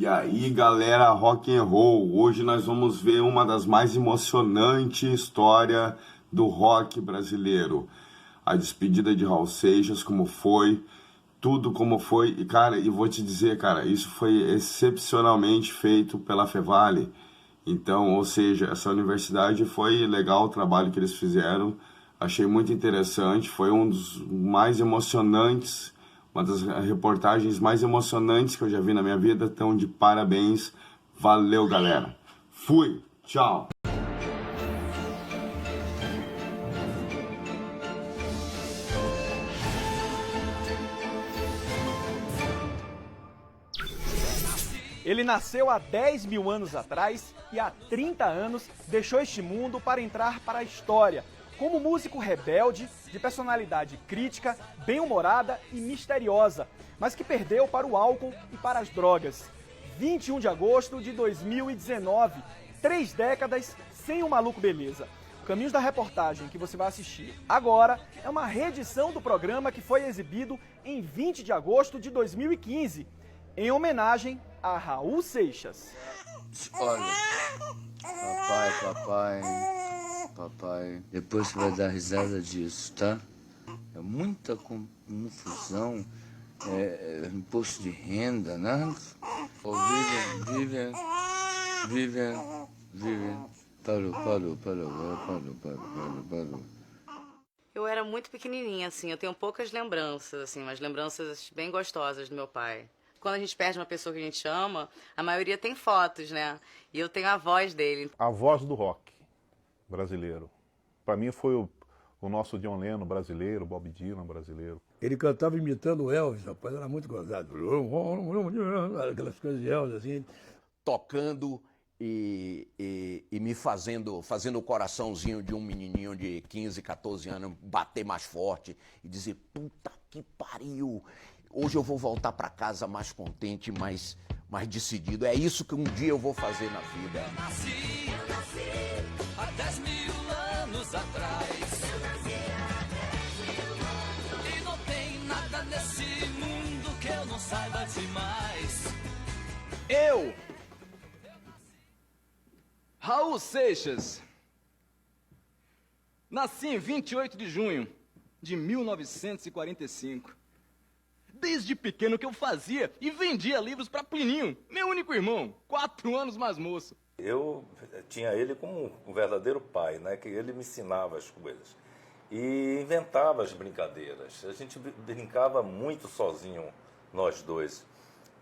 E aí, galera, rock and roll. Hoje nós vamos ver uma das mais emocionantes histórias do rock brasileiro. A despedida de Raul Seixas, como foi, tudo como foi. E, cara, e vou te dizer, cara, isso foi excepcionalmente feito pela Fevale. Então, ou seja, essa universidade foi legal o trabalho que eles fizeram. Achei muito interessante, foi um dos mais emocionantes, uma das reportagens mais emocionantes que eu já vi na minha vida. Então, de parabéns. Valeu, galera. Fui. Tchau. Ele nasceu há 10 mil anos atrás e há 30 anos deixou este mundo para entrar para a história, como músico rebelde, de personalidade crítica, bem-humorada e misteriosa, mas que perdeu para o álcool e para as drogas. 21 de agosto de 2019, 3 décadas sem o Maluco Beleza. Caminhos da reportagem que você vai assistir agora é uma reedição do programa que foi exibido em 20 de agosto de 2015, em homenagem a Raul Seixas. Olha, papai, depois você vai dar risada disso, tá? É muita confusão, imposto de renda, né? Oh, Vivian, parou. Eu era muito pequenininha, assim, eu tenho poucas lembranças, assim, mas lembranças bem gostosas do meu pai. Quando a gente perde uma pessoa que a gente ama, a maioria tem fotos, né? E eu tenho a voz dele. A voz do rock brasileiro. Para mim foi o nosso John Lennon brasileiro, Bob Dylan brasileiro. Ele cantava imitando o Elvis, rapaz, era muito gozado. Aquelas coisas de Elvis, assim. Tocando e me fazendo o coraçãozinho de um menininho de 15, 14 anos bater mais forte e dizer, puta que pariu, hoje eu vou voltar para casa mais contente, mais decidido. É isso que um dia eu vou fazer na vida. Eu nasci há 10 mil anos atrás. E não tem nada nesse mundo que eu não saiba demais. Eu, Raul Seixas, nasci em 28 de junho de 1945. Desde pequeno que eu fazia e vendia livros para Plininho, meu único irmão, 4 anos mais moço. Eu tinha ele como um verdadeiro pai, né? Que ele me ensinava as coisas e inventava as brincadeiras. A gente brincava muito sozinho, nós dois.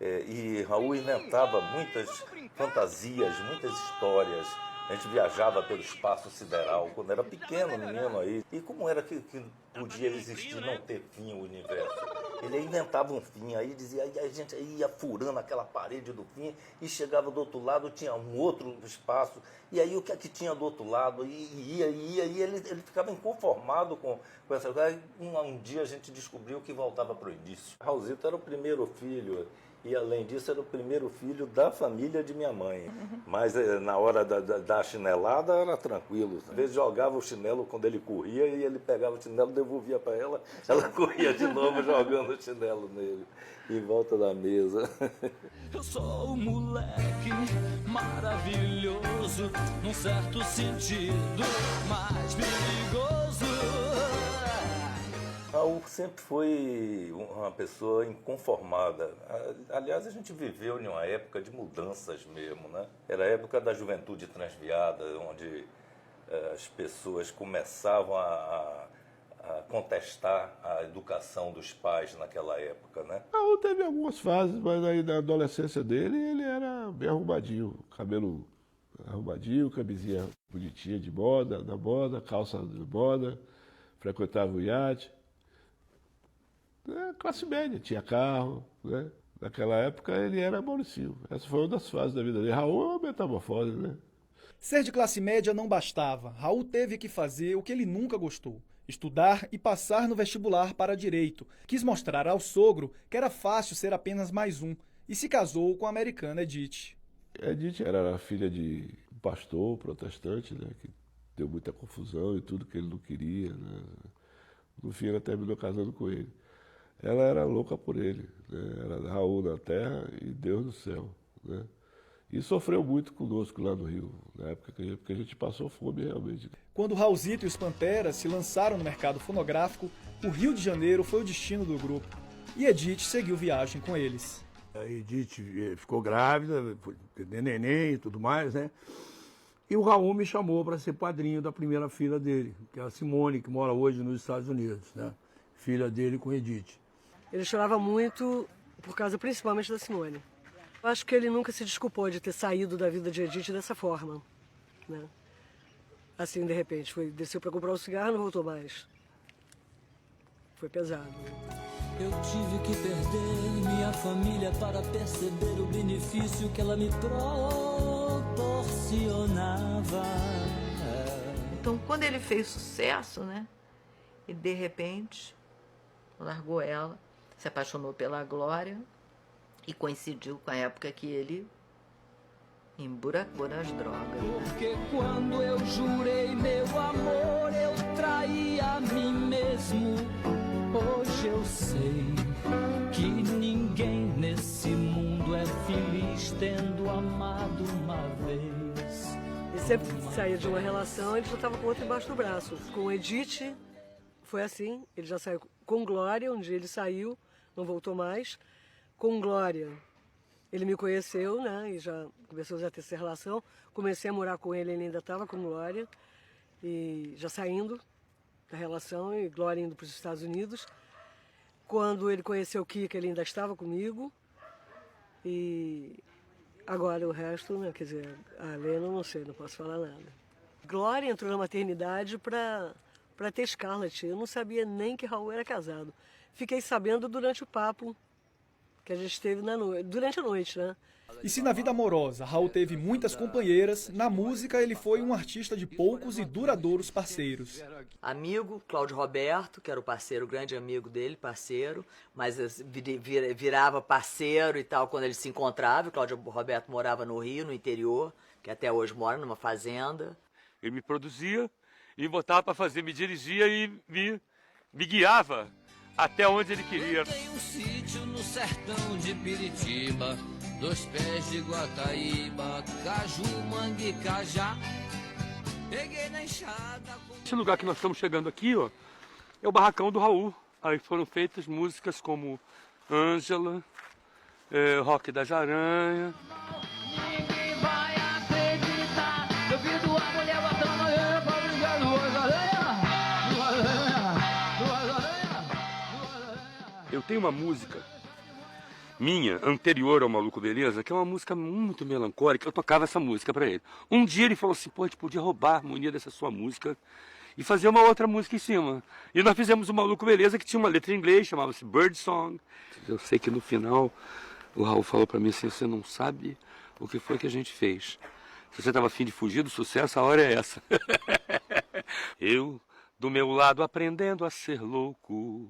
E Raul inventava muitas fantasias, muitas histórias. A gente viajava pelo espaço sideral quando era pequeno, menino aí. E como era que podia existir, não ter fim o universo? Ele inventava um fim, aí dizia, aí a gente ia furando aquela parede do fim e chegava do outro lado, tinha um outro espaço. E aí o que é que tinha do outro lado? E ele ficava inconformado com essa coisa. Um dia a gente descobriu que voltava para o início. Raulzito era o primeiro filho. E, além disso, era o primeiro filho da família de minha mãe. Mas, na hora da chinelada, era tranquilo. Às vezes, jogava o chinelo quando ele corria e ele pegava o chinelo, devolvia para ela. Ela corria de novo, jogando o chinelo nele, em volta da mesa. Eu sou um moleque maravilhoso, num certo sentido, mais perigoso. Raul sempre foi uma pessoa inconformada. Aliás, a gente viveu em uma época de mudanças mesmo, né? Era a época da juventude transviada, onde as pessoas começavam a contestar a educação dos pais naquela época, né? Raul teve algumas fases, mas aí na adolescência dele ele era bem arrumadinho, cabelo arrumadinho, camisinha bonitinha de moda, da moda, calça de moda, frequentava o iate. Classe média, tinha carro, né? Naquela época ele era Mauricinho. Essa foi uma das fases da vida dele. Raul é uma metamorfose, né? Ser de classe média não bastava. Raul teve que fazer o que ele nunca gostou: estudar e passar no vestibular para direito. Quis mostrar ao sogro que era fácil ser apenas mais um e se casou com a americana Edith. Edith era filha de um pastor protestante, né? Que deu muita confusão e tudo que ele não queria, né? No fim ela terminou casando com ele. Ela era louca por ele, né? Era Raul na terra e Deus no céu, né? E sofreu muito conosco lá no Rio, na época que a gente passou fome realmente. Quando Raulzito e os Panteras se lançaram no mercado fonográfico, o Rio de Janeiro foi o destino do grupo. E Edith seguiu viagem com eles. A Edith ficou grávida, teve neném e tudo mais, né? E o Raul me chamou para ser padrinho da primeira filha dele, que é a Simone, que mora hoje nos Estados Unidos, né? Filha dele com Edith. Ele chorava muito por causa principalmente da Simone. Eu acho que ele nunca se desculpou de ter saído da vida de Edith dessa forma, né? Assim, de repente, desceu para comprar um cigarro e não voltou mais. Foi pesado. Eu tive que perder minha família para perceber o benefício que ela me proporcionava. Então, quando ele fez sucesso, né? E de repente largou ela, se apaixonou pela Glória e coincidiu com a época que ele emburacou nas drogas. Porque quando eu jurei meu amor, eu traí a mim mesmo. Hoje eu sei que ninguém nesse mundo é feliz tendo amado uma vez. E sempre que saía de uma relação, ele já estava com outro embaixo do braço. Com Edith, foi assim, ele já saiu com Glória, um dia ele saiu, não voltou mais. Com Glória, ele me conheceu, né, e já começamos a ter essa relação. Comecei a morar com ele, ele ainda estava com Glória, e já saindo da relação, e Glória indo para os Estados Unidos. Quando ele conheceu o Kika, ele ainda estava comigo. E agora o resto, né, quer dizer, a Lena, não sei, não posso falar nada. Glória entrou na maternidade para ter Scarlett. Eu não sabia nem que Raul era casado. Fiquei sabendo durante o papo que a gente teve durante a noite, né? E se na vida amorosa Raul teve muitas companheiras, na música ele foi um artista de poucos e duradouros parceiros. Amigo, Cláudio Roberto, que era o parceiro, o grande amigo dele, parceiro, mas virava parceiro e tal quando ele se encontrava. O Cláudio Roberto morava no Rio, no interior, que até hoje mora numa fazenda. Ele me produzia e botava para fazer, me dirigia e me guiava até onde ele queria. Tem um sítio no sertão de Piritiba, 2 pés de Guataíba, caju, mangue, cajá. Peguei na enxada. Esse lugar que nós estamos chegando aqui, ó, é o barracão do Raul. Aí foram feitas músicas como Ângela, Rock das Aranhas. Ninguém vai acreditar, eu vi a mulher batendo olhando pra brigar duas aranhas. Eu tenho uma música minha, anterior ao Maluco Beleza, que é uma música muito melancólica. Eu tocava essa música pra ele. Um dia ele falou assim, pô, a gente podia roubar a harmonia dessa sua música e fazer uma outra música em cima. E nós fizemos o Maluco Beleza, que tinha uma letra em inglês, chamava-se Bird Song. Eu sei que no final o Raul falou pra mim assim, você não sabe o que foi que a gente fez. Se você estava afim de fugir do sucesso, a hora é essa. Eu, do meu lado, aprendendo a ser louco,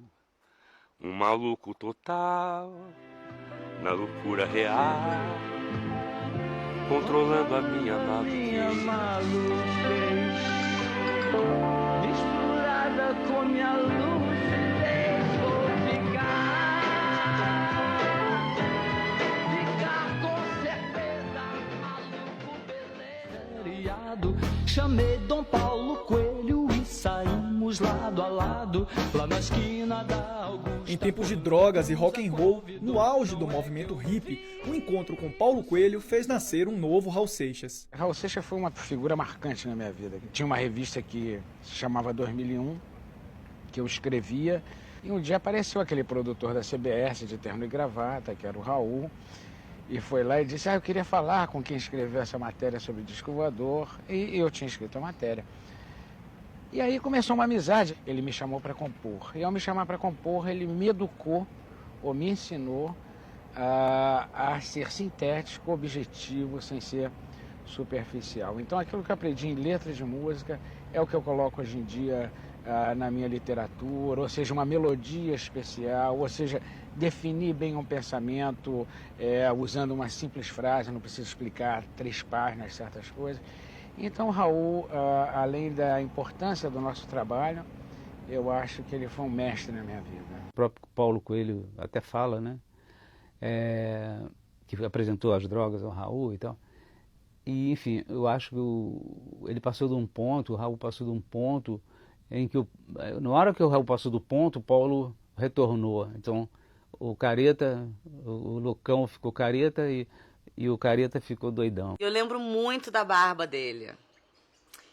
um maluco total, na loucura real, controlando a minha maluquez, misturada com minha lucidez, vou ficar com certeza maluco, beleza. Chamei Dom Paulo Coelho e saímos lado a lado, lá na esquina da Augusta. Em tempos de drogas e rock and roll, no auge do movimento hippie, o encontro com Paulo Coelho fez nascer um novo Raul Seixas. Raul Seixas foi uma figura marcante na minha vida. Tinha uma revista que se chamava 2001, que eu escrevia, e um dia apareceu aquele produtor da CBS de terno e gravata, que era o Raul, e foi lá e disse, eu queria falar com quem escreveu essa matéria sobre disco voador, e eu tinha escrito a matéria. E aí começou uma amizade, ele me chamou para compor. E ao me chamar para compor, ele me educou, ou me ensinou a ser sintético, objetivo, sem ser superficial. Então aquilo que eu aprendi em letras de música é o que eu coloco hoje em dia na minha literatura, ou seja, uma melodia especial, ou seja, definir bem um pensamento usando uma simples frase, não preciso explicar 3 páginas, certas coisas. Então, Raul, além da importância do nosso trabalho, eu acho que ele foi um mestre na minha vida. O próprio Paulo Coelho até fala, né? que apresentou as drogas ao Raul e tal. E, enfim, eu acho que ele passou de um ponto, o Raul passou de um ponto em que, na hora que o Raul passou do ponto, o Paulo retornou. Então, o Careta, o loucão ficou careta e o Careta ficou doidão. Eu lembro muito da barba dele.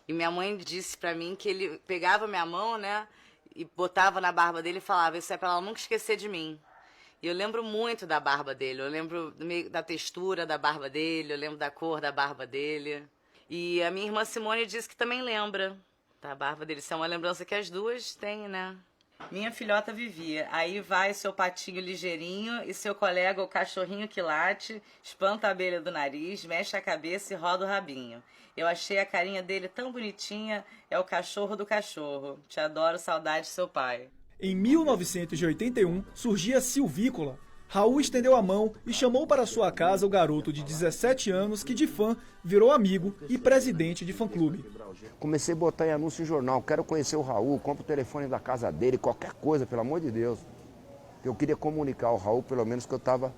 E minha mãe disse pra mim que ele pegava minha mão, né, e botava na barba dele e falava, isso é pra ela nunca esquecer de mim. E eu lembro muito da barba dele, eu lembro da textura da barba dele, eu lembro da cor da barba dele. E a minha irmã Simone disse que também lembra da barba dele. Isso é uma lembrança que as duas têm, né? Minha filhota vivia. Aí vai seu patinho ligeirinho e seu colega o cachorrinho que late, espanta a abelha do nariz, mexe a cabeça e roda o rabinho. Eu achei a carinha dele tão bonitinha, é o cachorro do cachorro. Te adoro, saudade, seu pai. Em 1981, surgia Silvícola. Raul estendeu a mão e chamou para sua casa o garoto de 17 anos que, de fã, virou amigo e presidente de fã-clube. Comecei a botar em anúncio em jornal, quero conhecer o Raul, compra o telefone da casa dele, qualquer coisa, pelo amor de Deus. Eu queria comunicar ao Raul, pelo menos, que eu estava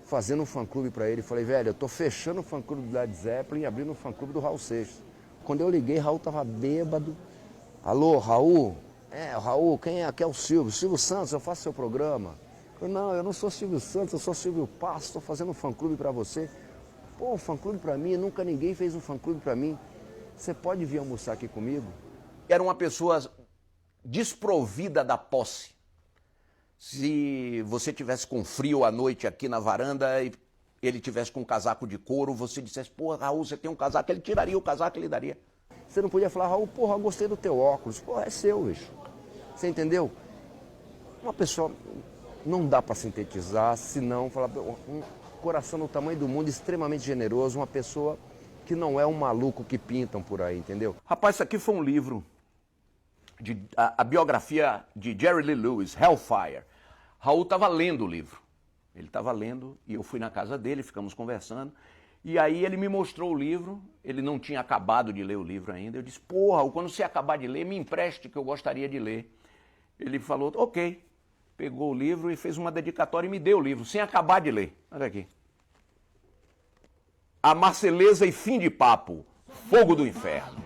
fazendo um fã-clube para ele. Falei, velho, eu estou fechando o fã-clube do Led Zeppelin e abrindo o fã-clube do Raul Seixas. Quando eu liguei, Raul estava bêbado. Alô, Raul? Raul, quem é? Aqui é o Silvio. Silvio Santos, eu faço seu programa. Não, eu não sou Silvio Santos, eu sou Silvio Passo, estou fazendo um fã-clube para você. Pô, um fã-clube para mim, nunca ninguém fez um fã-clube para mim. Você pode vir almoçar aqui comigo? Era uma pessoa desprovida da posse. Se você tivesse com frio à noite aqui na varanda e ele tivesse com um casaco de couro, você dissesse, pô, Raul, você tem um casaco, ele tiraria o casaco e ele daria. Você não podia falar, Raul, porra, eu gostei do teu óculos. Pô, é seu, bicho. Você entendeu? Uma pessoa... Não dá para sintetizar, senão falar um coração do tamanho do mundo, extremamente generoso, uma pessoa que não é um maluco que pintam por aí, entendeu? Rapaz, isso aqui foi um livro, a biografia de Jerry Lee Lewis, Hellfire. Raul estava lendo o livro, ele estava lendo e eu fui na casa dele, ficamos conversando, e aí ele me mostrou o livro, ele não tinha acabado de ler o livro ainda, eu disse, pô, Raul, quando você acabar de ler, me empreste que eu gostaria de ler. Ele falou, ok. Pegou o livro e fez uma dedicatória e me deu o livro, sem acabar de ler. Olha aqui. A Marceleza e Fim de Papo, Fogo do Inferno.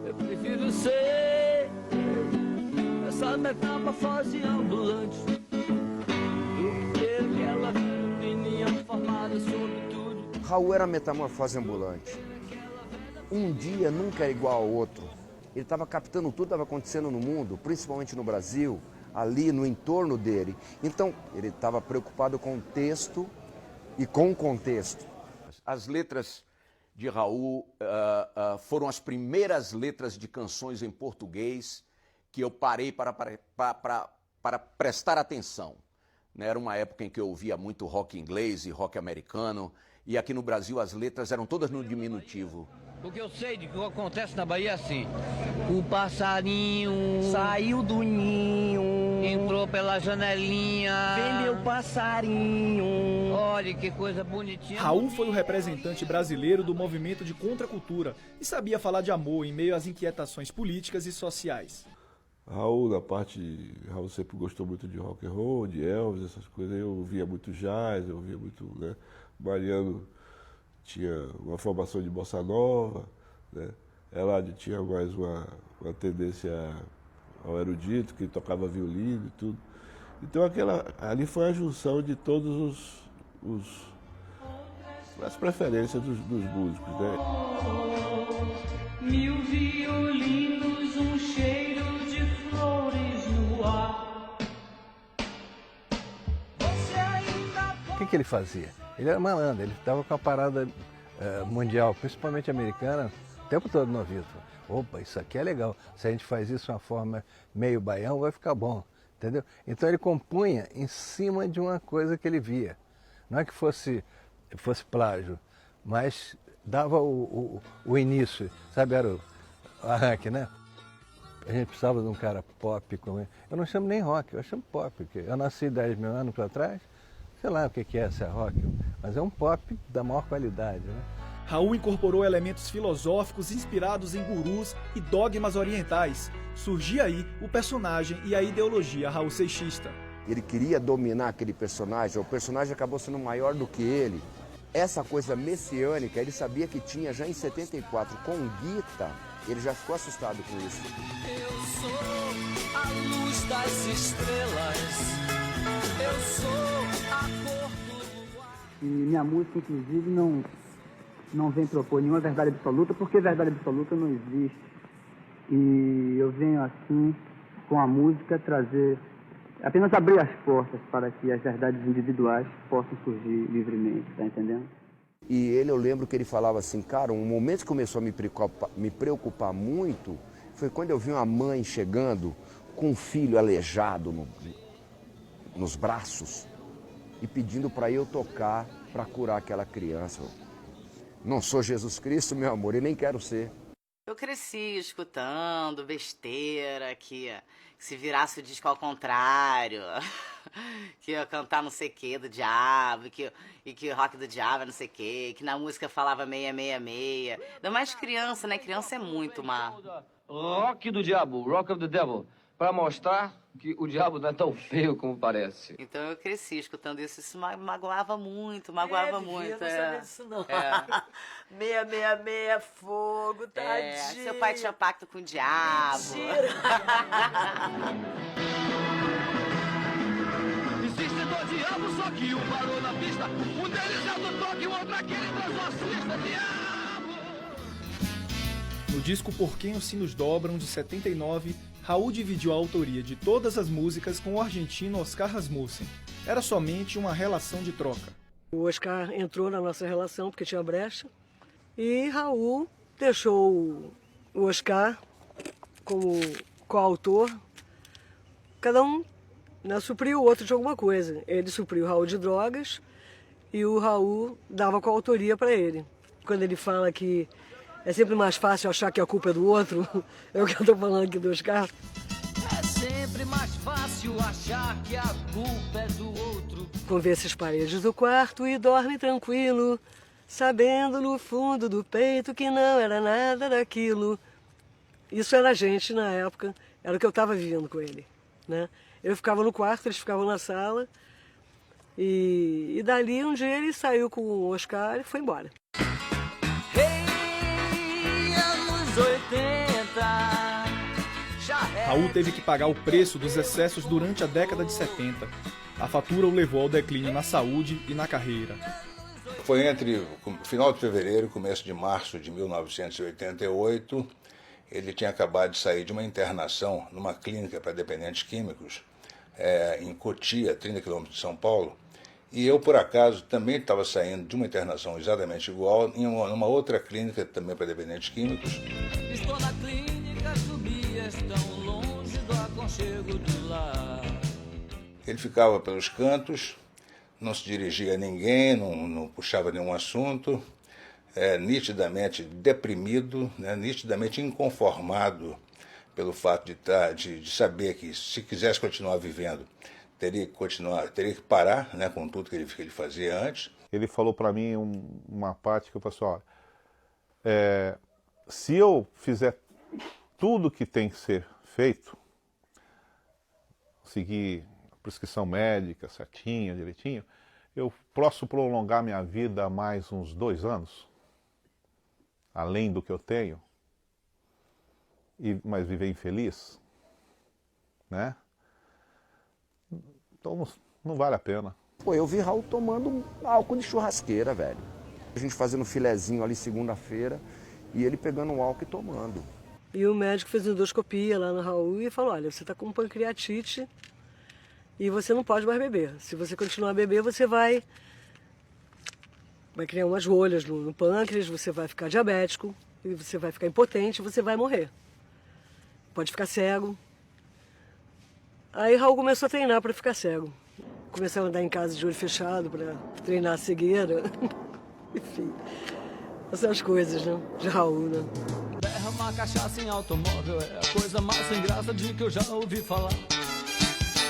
Eu prefiro ser essa metamorfose ambulante. Raul era metamorfose ambulante. Um dia nunca é igual ao outro. Ele estava captando tudo que estava acontecendo no mundo, principalmente no Brasil, ali no entorno dele. Então, ele estava preocupado com o texto e com o contexto. As letras de Raul foram as primeiras letras de canções em português que eu parei para prestar atenção. Era uma época em que eu ouvia muito rock inglês e rock americano, e aqui no Brasil as letras eram todas no diminutivo. O que eu sei de que acontece na Bahia é assim: o passarinho saiu do ninho, entrou pela janelinha, vendeu passarinho. Olha que coisa bonitinha. Raul foi o representante brasileiro do movimento de contracultura e sabia falar de amor em meio às inquietações políticas e sociais. Raul, Raul sempre gostou muito de rock and roll, de Elvis, essas coisas. Eu ouvia muito jazz, eu ouvia muito, né? Mariano tinha uma formação de bossa nova, né? Eladio tinha mais uma tendência ao erudito, que tocava violino e tudo. Então ali foi a junção de todos as preferências dos músicos, né? Mil violinos, um cheiro de flores no ar. O que ele fazia? Ele era malandro, ele estava com a parada mundial, principalmente americana, o tempo todo no ouvido. Opa, isso aqui é legal. Se a gente faz isso de uma forma meio baião, vai ficar bom, entendeu? Então ele compunha em cima de uma coisa que ele via. Não é que fosse plágio, mas dava o início, sabe? Era o arranque, né? A gente precisava de um cara pop como ele. Eu não chamo nem rock, eu chamo pop, porque eu nasci 10 mil anos para trás. sei lá o que é, se é rock, mas é um pop da maior qualidade, né? Raul incorporou elementos filosóficos inspirados em gurus e dogmas orientais. Surgia aí o personagem e a ideologia Raul Seixista. Ele queria dominar aquele personagem, o personagem acabou sendo maior do que ele. Essa coisa messiânica, ele sabia que tinha já em 74 com Guita, ele já ficou assustado com isso. Eu sou a luz das estrelas, eu sou a cor do luar. E minha música, inclusive, não vem propor nenhuma verdade absoluta, porque verdade absoluta não existe. E eu venho, assim, com a música, trazer, apenas abrir as portas para que as verdades individuais possam surgir livremente, tá entendendo? E eu lembro que ele falava assim, cara, um momento que começou a me preocupar muito foi quando eu vi uma mãe chegando com um filho aleijado nos braços e pedindo para eu tocar para curar aquela criança. Não sou Jesus Cristo, meu amor, e nem quero ser. Eu cresci escutando besteira, que se virasse o disco ao contrário, que ia cantar não sei o que do diabo, e que o rock do diabo é não sei o que na música falava 666. Ainda mais criança, né? Criança é muito má. Rock do diabo, rock of the devil, para mostrar que o diabo não é tão feio como parece. Então eu cresci escutando isso, isso magoava muito, magoava muito. Eu não sabia disso não. 666, fogo, tadinho. Seu pai tinha pacto com o diabo. Mentira. Existe dois diabos, só que um parou na pista. Um deles é do toque e o outro aquele transocista, diabo. No disco Por Quem os Sinos Dobram, de 79, Raul dividiu a autoria de todas as músicas com o argentino Oscar Rasmussen. Era somente uma relação de troca. O Oscar entrou na nossa relação porque tinha brecha e Raul deixou o Oscar como coautor. Cada um, né, supriu o outro de alguma coisa. Ele supriu o Raul de drogas e o Raul dava coautoria para ele. Quando ele fala que é sempre mais fácil achar que a culpa é do outro, é o que eu estou falando aqui do Oscar. É sempre mais fácil achar que a culpa é do outro. Convence as paredes do quarto e dorme tranquilo, sabendo no fundo do peito que não era nada daquilo. Isso era a gente na época, era o que eu estava vivendo com ele, né? Eu ficava no quarto, eles ficavam na sala, e dali um dia ele saiu com o Oscar e foi embora. Anos 80, Raul teve que pagar o preço dos excessos durante a década de 70. A fatura o levou ao declínio na saúde e na carreira. Foi entre o final de fevereiro e começo de março de 1988. Ele tinha acabado de sair de uma internação numa clínica para dependentes químicos, em Cotia, 30 quilômetros de São Paulo. E eu, por acaso, também estava saindo de uma internação exatamente igual, numa outra clínica também para dependentes químicos. Estou na clínica, subias tão longe do aconchego do lar. Ele ficava pelos cantos, não se dirigia a ninguém, não puxava nenhum assunto, nitidamente deprimido, né, nitidamente inconformado pelo fato de saber que, se quisesse continuar vivendo, teria que parar, né, com tudo que ele fazia antes. Ele falou para mim uma parte que eu falei assim, olha, se eu fizer tudo que tem que ser feito, seguir a prescrição médica certinha, direitinho, eu posso prolongar minha vida mais uns 2 anos, além do que eu tenho, mas viver infeliz, né? Então não vale a pena. Pô, eu vi Raul tomando álcool de churrasqueira, velho. A gente fazendo filezinho ali segunda-feira e ele pegando o álcool e tomando. E o médico fez endoscopia lá no Raul e falou, olha, você está com pancreatite e você não pode mais beber. Se você continuar a beber, você vai criar umas rolhas no pâncreas, você vai ficar diabético, e você vai ficar impotente, você vai morrer. Pode ficar cego. Aí Raul começou a treinar para ficar cego. Começou a andar em casa de olho fechado para treinar a cegueira. Enfim, essas coisas, né? De Raul, né? Derramar cachaça em automóvel é a coisa mais sem graça de que eu já ouvi falar.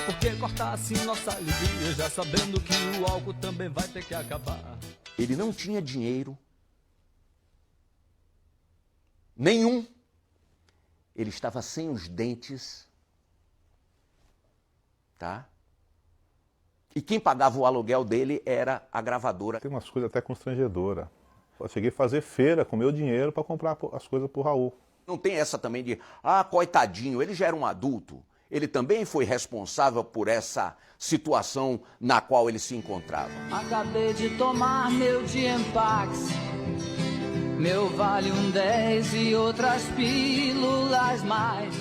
Por que cortar assim nossa alegria, já sabendo que o álcool também vai ter que acabar? Ele não tinha dinheiro nenhum. Ele estava sem os dentes, tá? E quem pagava o aluguel dele era a gravadora. Tem umas coisas até constrangedoras. Eu cheguei a fazer feira com meu dinheiro para comprar as coisas pro Raul. Não tem essa também de, coitadinho, ele já era um adulto. Ele também foi responsável por essa situação na qual ele se encontrava. Acabei de tomar meu Diempax, meu Valium 10 e outras pílulas mais.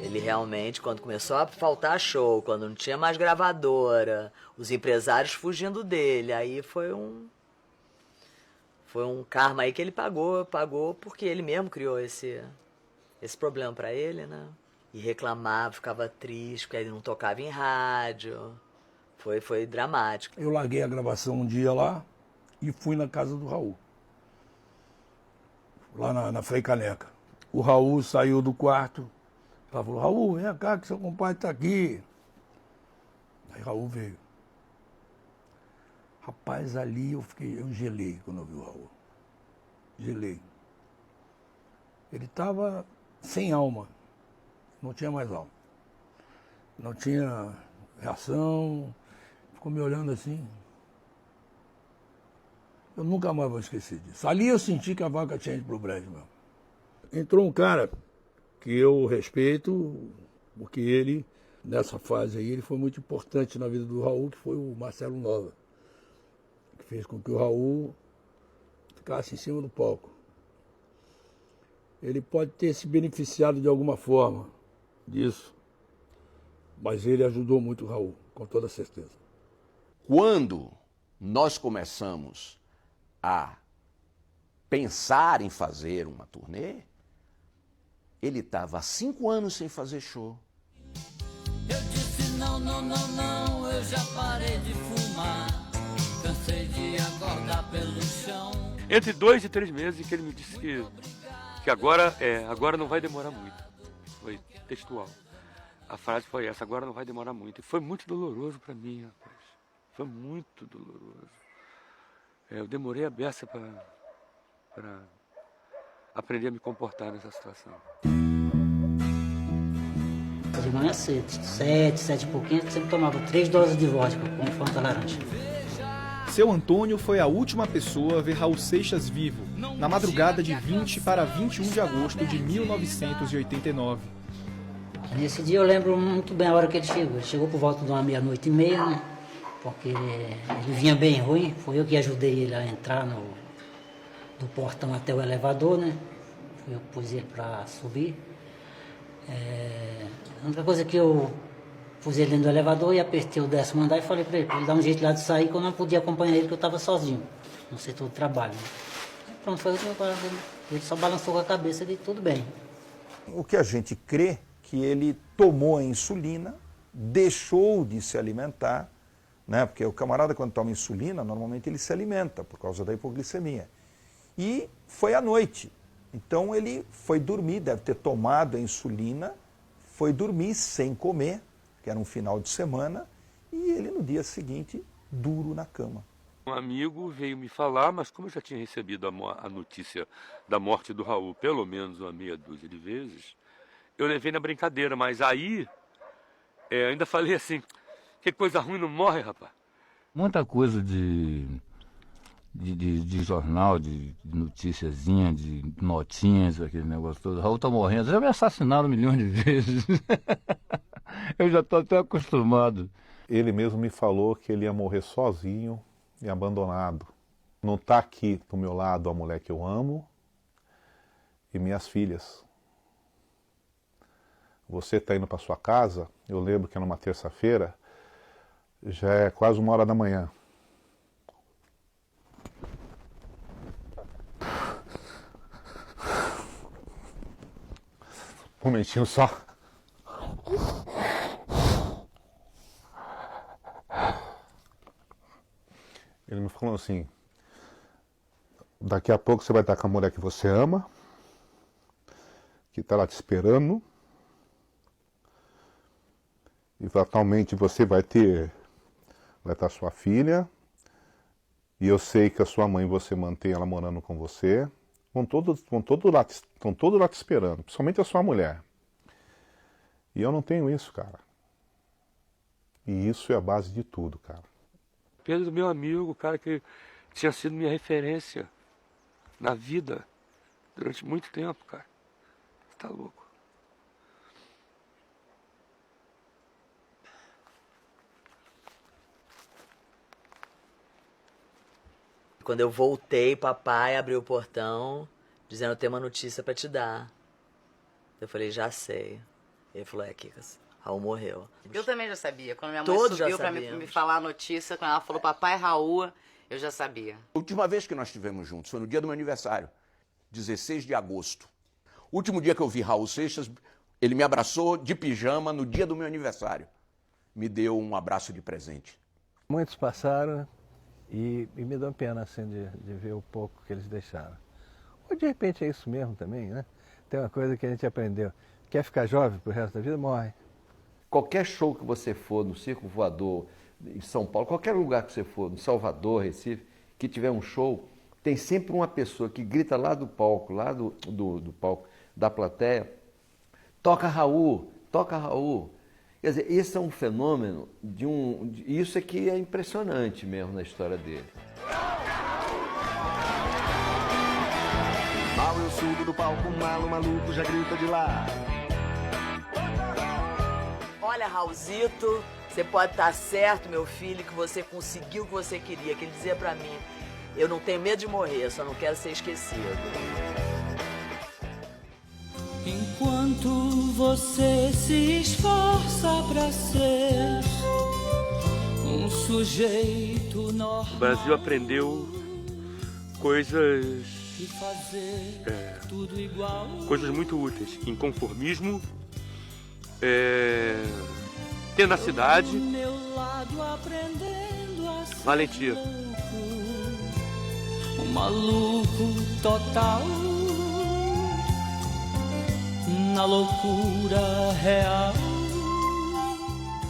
Ele realmente, quando começou a faltar show, quando não tinha mais gravadora, os empresários fugindo dele, aí foi um karma aí que ele pagou porque ele mesmo criou esse problema pra ele, né? E reclamava, ficava triste, porque ele não tocava em rádio. Foi dramático. Eu larguei a gravação um dia lá e fui na casa do Raul. Lá na Frei Caneca. O Raul saiu do quarto. Ela falou, Raul, vem cá que seu compadre está aqui. Aí Raul veio. Rapaz, ali eu gelei quando eu vi o Raul. Gelei. Ele estava sem alma. Não tinha mais alma. Não tinha reação. Ficou me olhando assim. Eu nunca mais vou esquecer disso. Ali eu senti que a vaca tinha ido pro brejo mesmo. Entrou um cara que eu respeito, porque ele, nessa fase aí, ele foi muito importante na vida do Raul, que foi o Marcelo Nova, que fez com que o Raul ficasse em cima do palco. Ele pode ter se beneficiado de alguma forma disso, mas ele ajudou muito o Raul, com toda certeza. Quando nós começamos a pensar em fazer uma turnê, ele estava há 5 anos sem fazer show. Eu disse não, eu já parei de fumar. Cansei de acordar pelo chão. Entre 2 e 3 meses que ele me disse que agora não vai demorar muito. Foi textual. A frase foi essa, agora não vai demorar muito. E foi muito doloroso para mim, rapaz. Foi muito doloroso. Eu demorei a beça para aprender a me comportar nessa situação. De manhã cedo, 7 e pouquinho, sempre tomava 3 doses de vodka com Fanta laranja. Seu Antônio foi a última pessoa a ver Raul Seixas vivo, na madrugada de 20 para 21 de agosto de 1989. Nesse dia eu lembro muito bem a hora que ele chegou. Ele chegou por volta de uma 00:30, né? Porque ele vinha bem ruim. Foi eu que ajudei ele a entrar do portão até o elevador, né? Eu pus ele para subir. A única coisa que eu pus ele dentro do elevador e apertei o 10º andar e falei para ele dar um jeito lá de sair, que eu não podia acompanhar ele, porque eu estava sozinho no setor de trabalho. Né? Pronto, foi o que eu falei. Ele só balançou com a cabeça e tudo bem. O que a gente crê que ele tomou a insulina, deixou de se alimentar, né? Porque o camarada quando toma insulina, normalmente ele se alimenta por causa da hipoglicemia. E foi à noite. Então ele foi dormir, deve ter tomado a insulina, foi dormir sem comer, que era um final de semana, e ele no dia seguinte, duro na cama. Um amigo veio me falar, mas como eu já tinha recebido a notícia da morte do Raul pelo menos uma meia dúzia de vezes, eu levei na brincadeira, mas aí ainda falei assim, que coisa ruim não morre, rapaz. Muita coisa de jornal, de noticiazinha, de notinhas, aquele negócio todo. Raul tá morrendo, já me assassinaram milhões de vezes. Eu já estou até acostumado. Ele mesmo me falou que ele ia morrer sozinho e abandonado. Não está aqui do meu lado a mulher que eu amo e minhas filhas. Você está indo para sua casa, eu lembro que é numa terça-feira, já é quase 1h da manhã. Um momentinho só. Ele me falou assim, daqui a pouco você vai estar com a mulher que você ama, que está lá te esperando, E atualmente você vai estar sua filha, e eu sei que a sua mãe você mantém ela morando com você, estão todos lá te esperando, principalmente a sua mulher. E eu não tenho isso, cara. E isso é a base de tudo, cara. Pedro, meu amigo, o cara que tinha sido minha referência na vida durante muito tempo, cara. Você tá louco. Quando eu voltei, papai abriu o portão, dizendo: eu tenho uma notícia pra te dar. Eu falei: já sei. Ele falou: Kikas, Raul morreu. Eu também já sabia. Quando minha mãe Todos subiu já pra me falar a notícia, quando ela falou papai Raul, eu já sabia. A última vez que nós estivemos juntos foi no dia do meu aniversário, 16 de agosto. O último dia que eu vi Raul Seixas, ele me abraçou de pijama no dia do meu aniversário. Me deu um abraço de presente. Muitos passaram e me dão pena assim, de ver o pouco que eles deixaram. Ou de repente é isso mesmo também, né? Tem uma coisa que a gente aprendeu. Quer ficar jovem pro resto da vida? Morre. Qualquer show que você for no Circo Voador, em São Paulo, qualquer lugar que você for, no Salvador, Recife, que tiver um show, tem sempre uma pessoa que grita lá do palco, lá do palco, da plateia: toca Raul, toca Raul. Quer dizer, esse é um fenômeno isso é que é impressionante mesmo na história dele. Mal eu subo do palco, malo maluco já grita de lá. Olha, Raulzito, você pode estar certo, meu filho, que você conseguiu o que você queria. Que ele dizia pra mim: eu não tenho medo de morrer, só não quero ser esquecido. Enquanto você se esforça pra ser um sujeito normal, O Brasil aprendeu coisas e fazer tudo igual, coisas muito úteis: inconformismo, tenacidade, do meu lado aprendendo a ser valentia. um maluco total, na loucura real.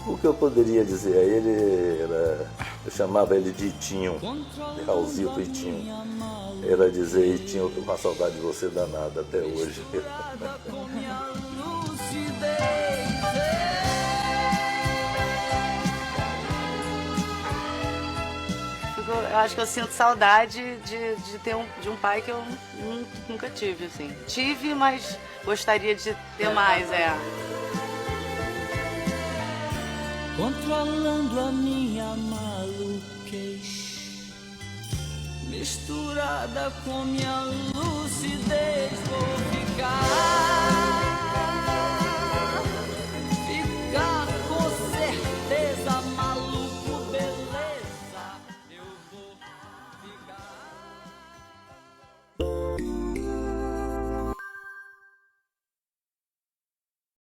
O que eu poderia dizer a ele era... Eu chamava ele de Itinho, de Raulzito Itinho. Era dizer: Itinho, eu tô com uma saudade de você danada até hoje. Eu acho que eu sinto saudade de ter um pai que eu nunca tive, assim. Tive, mas gostaria de ter mais, Controlando a minha maluquez, misturada com minha lucidez, vou ficar